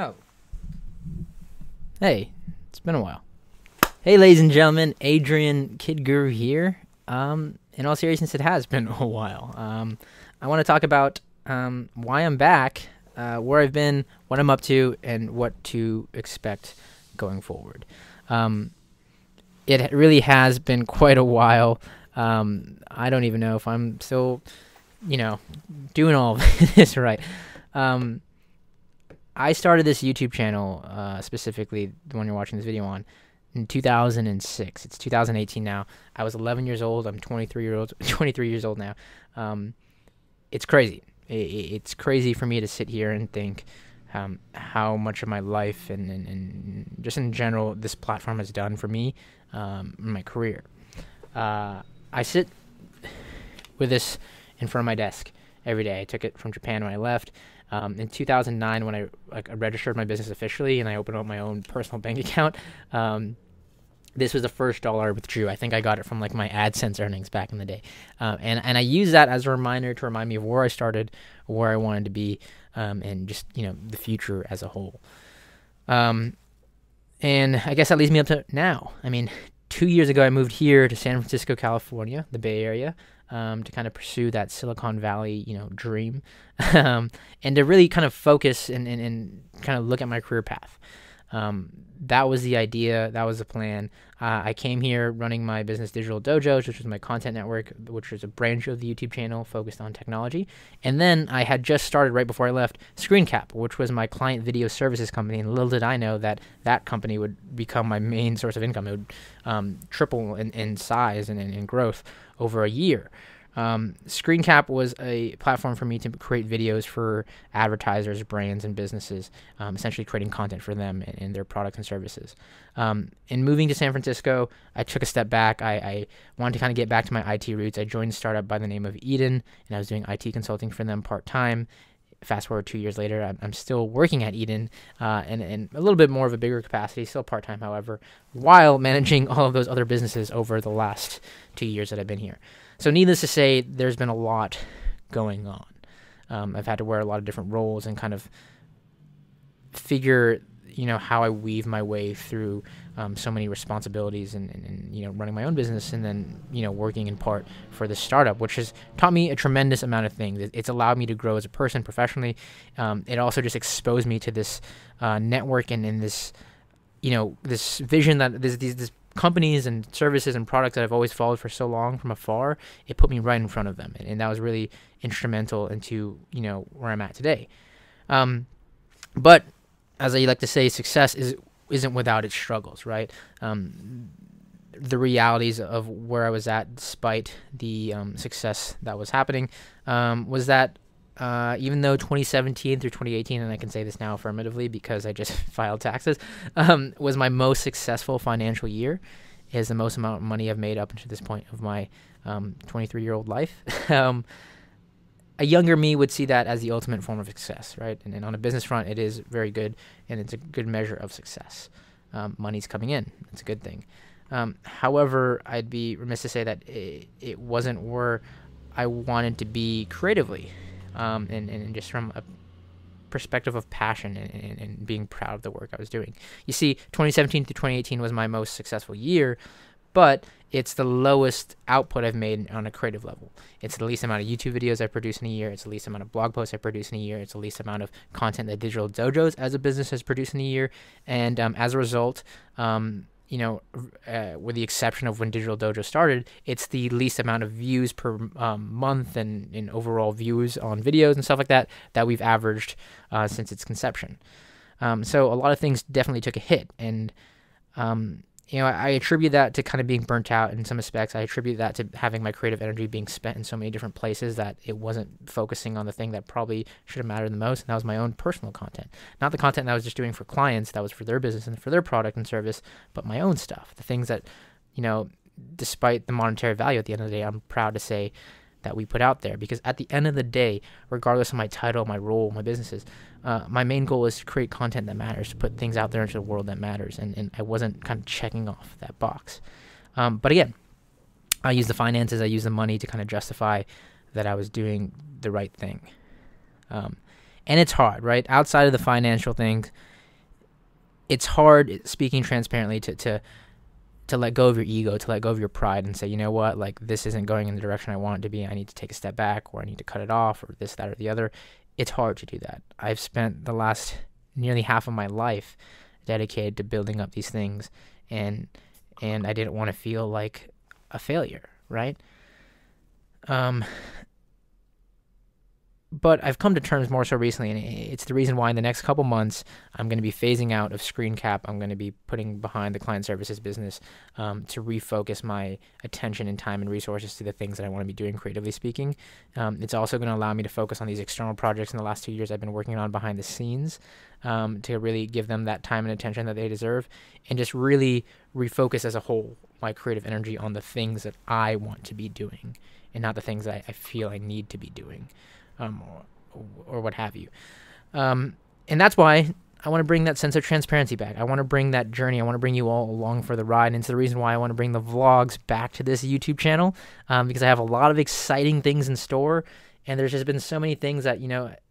Oh, hey, it's been a while. Hey, ladies and gentlemen, Adrian Kid Guru here. In all seriousness, it has been a while. I want to talk about why I'm back, where I've been, what I'm up to, and what to expect going forward. It really has been quite a while. I don't even know if I'm still, doing all of this right. I started this YouTube channel, specifically the one you're watching this video on, in 2006. It's 2018 now. I was 11 years old. I'm 23 years old now. It's crazy. It's crazy for me to sit here and think how much of my life and just in general this platform has done for me in my career. I sit with this in front of my desk every day. I took it from Japan when I left. In 2009, when I registered my business officially and I opened up my own personal bank account, this was the first dollar I withdrew. I think I got it from my AdSense earnings back in the day. And I use that as a reminder to remind me of where I started, where I wanted to be, and just, the future as a whole. And I guess that leads me up to now. 2 years ago, I moved here to San Francisco, California, the Bay Area, to kind of pursue that Silicon Valley, dream, and to really kind of focus and kind of look at my career path. That was the idea. That was the plan. I came here running my business Digital Dojos, which was my content network, which was a branch of the YouTube channel focused on technology. And then I had just started right before I left ScreenCap, which was my client video services company. And little did I know that that company would become my main source of income. It would triple in size and in growth over a year. ScreenCap was a platform for me to create videos for advertisers, brands, and businesses, essentially creating content for them and their products and services. In moving to San Francisco, I took a step back. I wanted to kind of get back to my IT roots. I joined a startup by the name of Eden, and I was doing IT consulting for them part-time. Fast forward 2 years later, I'm still working at Eden, and a little bit more of a bigger capacity, still part-time, however, while managing all of those other businesses over the last 2 years that I've been here. So needless to say, there's been a lot going on. I've had to wear a lot of different roles and kind of figure, how I weave my way through so many responsibilities and running my own business and then, working in part for this startup, which has taught me a tremendous amount of things. It's allowed me to grow as a person professionally. It also just exposed me to this network and this, this vision that this companies and services and products that I've always followed for so long from afar. It put me right in front of them, and that was really instrumental into where I'm at today. But as I like to say, success isn't without its struggles, right? The realities of where I was at, despite the success that was happening, was that even though 2017 through 2018, and I can say this now affirmatively because I just filed taxes, was my most successful financial year, is the most amount of money I've made up until this point of my 23-year-old life. A younger me would see that as the ultimate form of success, right? And on a business front, it is very good, and it's a good measure of success. Money's coming in. It's a good thing. However, I'd be remiss to say that it wasn't where I wanted to be creatively. And just from a perspective of passion and being proud of the work I was doing. You see, 2017 to 2018 was my most successful year, but it's the lowest output I've made on a creative level. It's the least amount of YouTube videos I produce in a year. It's the least amount of blog posts I produce in a year. It's the least amount of content that Digital Dojos as a business has produced in a year. And as a result, with the exception of when Digital Dojo started, it's the least amount of views per month and overall views on videos and stuff like that we've averaged since its conception. So a lot of things definitely took a hit, and I attribute that to kind of being burnt out in some aspects. I attribute that to having my creative energy being spent in so many different places that it wasn't focusing on the thing that probably should have mattered the most, and that was my own personal content. Not the content that I was just doing for clients, that was for their business and for their product and service, but my own stuff. The things that, despite the monetary value at the end of the day, I'm proud to say that we put out there, because at the end of the day, regardless of my title, my role, my businesses, my main goal is to create content that matters, to put things out there into the world that matters, and I wasn't kind of checking off that box. But again, I use the finances, I use the money to kind of justify that I was doing the right thing. And it's hard, right? Outside of the financial things, it's hard, speaking transparently, to let go of your ego, to let go of your pride and say, you know what, like, this isn't going in the direction I want it to be. I need to take a step back, or I need to cut it off, or this, that, or the other. It's hard to do that. I've spent the last nearly half of my life dedicated to building up these things, and I didn't want to feel like a failure, right? But I've come to terms more so recently, and it's the reason why in the next couple months I'm going to be phasing out of screen cap. I'm going to be putting behind the client services business to refocus my attention and time and resources to the things that I want to be doing, creatively speaking. It's also going to allow me to focus on these external projects in the last 2 years I've been working on behind the scenes, to really give them that time and attention that they deserve, and just really refocus as a whole my creative energy on the things that I want to be doing, and not the things that I feel I need to be doing. Or what have you. And that's why I want to bring that sense of transparency back. I want to bring that journey. I want to bring you all along for the ride. And it's the reason why I want to bring the vlogs back to this YouTube channel, because I have a lot of exciting things in store. And there's just been so many things that,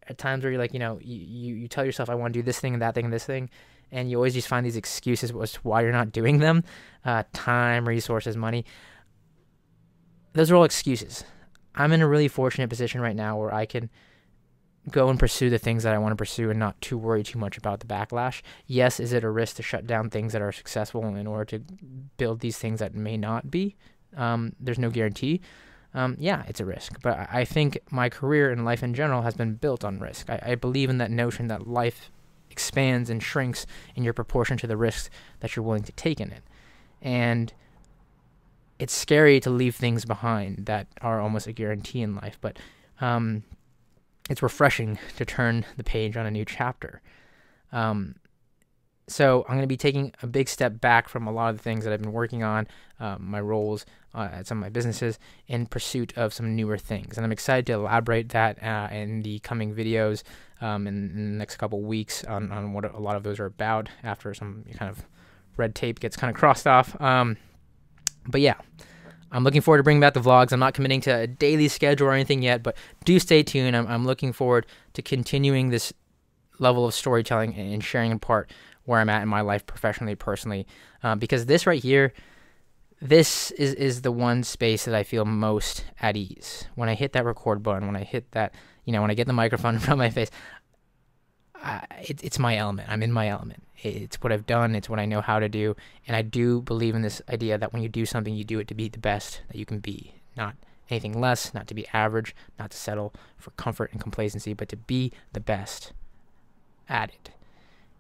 at times where you're like, you tell yourself, I want to do this thing and that thing and this thing. And you always just find these excuses as to why you're not doing them. Time, resources, money. Those are all excuses. I'm in a really fortunate position right now where I can go and pursue the things that I want to pursue and not worry too much about the backlash. Yes, is it a risk to shut down things that are successful in order to build these things that may not be? There's no guarantee. Yeah, it's a risk. But I think my career and life in general has been built on risk. I believe in that notion that life expands and shrinks in your proportion to the risks that you're willing to take in it. And it's scary to leave things behind that are almost a guarantee in life, but it's refreshing to turn the page on a new chapter. So I'm going to be taking a big step back from a lot of the things that I've been working on, my roles at some of my businesses, in pursuit of some newer things. And I'm excited to elaborate that in the coming videos in the next couple weeks on what a lot of those are about, after some kind of red tape gets kind of crossed off. But yeah, I'm looking forward to bringing back the vlogs. I'm not committing to a daily schedule or anything yet, but do stay tuned. I'm looking forward to continuing this level of storytelling and sharing in part where I'm at in my life, professionally, personally, because this right here, this is the one space that I feel most at ease. When I hit that record button, when I hit that, when I get the microphone in front of my face, it's my element. I'm in my element. It's what I've done. It's what I know how to do. And I do believe in this idea that when you do something, you do it to be the best that you can be. Not anything less, not to be average, not to settle for comfort and complacency, but to be the best at it.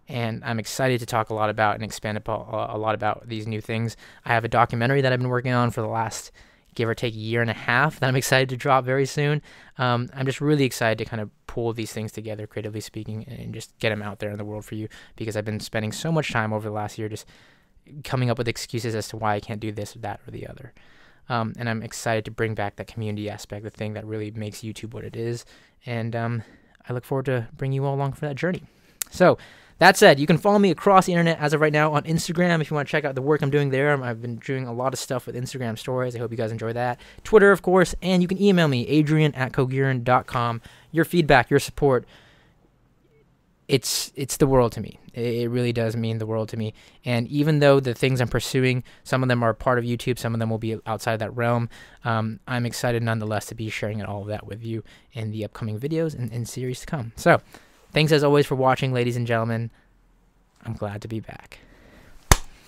And I'm excited to talk a lot about and expand about a lot about these new things. I have a documentary that I've been working on for the last, give or take, year and a half that I'm excited to drop very soon. I'm just really excited to kind of pull these things together, creatively speaking, and just get them out there in the world for you, because I've been spending so much time over the last year just coming up with excuses as to why I can't do this or that or the other. And I'm excited to bring back that community aspect, the thing that really makes YouTube what it is. And I look forward to bringing you all along for that journey. So that said, you can follow me across the internet as of right now on Instagram if you want to check out the work I'm doing there. I've been doing a lot of stuff with Instagram stories. I hope you guys enjoy that. Twitter, of course, and you can email me, adrian@cauguiran.com. Your feedback, your support, it's the world to me. It really does mean the world to me. And even though the things I'm pursuing, some of them are part of YouTube, some of them will be outside of that realm, I'm excited nonetheless to be sharing all of that with you in the upcoming videos and series to come. So thanks as always for watching, ladies and gentlemen. I'm glad to be back.